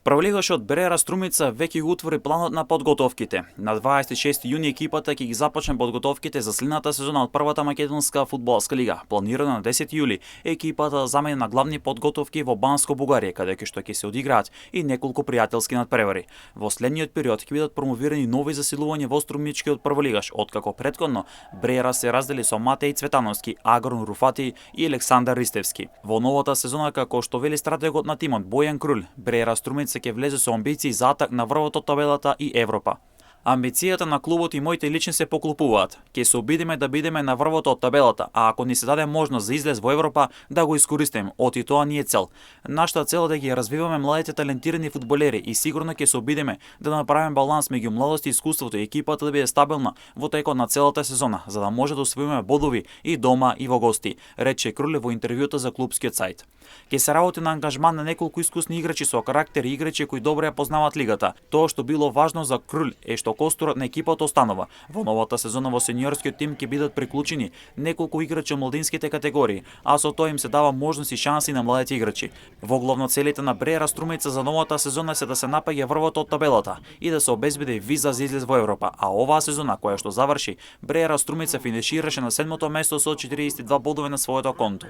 Првлигашот Бреера Струмица веќе го утвори планот на подготовките. На 26 јуни екипата ќе ги започне подготовките за следната сезона од првата македонска фудбалска лига. Планирано на 10 јули екипата замени на главни подготовки во Банско Бугарија, каде што ќе се одиграат и неколку пријателски надпревари. Во следниот период ќе бидат промовирани нови засилувања во струмичкиот прволигаш, откако претходно Бреера се раздели со Матеј Цветановски, Агрон Руфати и Александар Ристевски. Во новата сезона, како што вели стратегот на тимот Бојан Круль, Бреера Струмица ќе влезе со амбиции за атак на врвот од табелата и Европа. Амбицијата на клубот и моите лични се поклопуваат. Ќе се обидиме да бидеме на врвот од табелата, а ако ни се даде можност за излез во Европа, да го искористиме. Оти тоа ни е цел. Нашата цел е да ги развиваме младите талентирани фудбалери и сигурно ќе се обидиме да направиме баланс меѓу младост и искуството и екипата да биде стабилна во текот на целата сезона, за да може да освоиме бодови и дома и во гости, рече Круле во интервјута за клубскиот сајт. Ќе се работи на ангажман на неколку искусни играчи со карактер и играчи кои добро ја познаваат лигата. Тоа што било важно за Круль е што костурот на екипата останува. Во новата сезона во сениорскиот тим ќе бидат приклучени неколку играчи од младинските категории, а со тоа им се дава можност и шанси на младите играчи. Во главно целите на Бреера Струмица за новата сезона се да се напаѓа врвот од табелата и да се обезбеди виза за излез во Европа, а оваа сезона која што заврши, Бреера Струмица финишираше на 7-то место со 42 бодови на своето конто.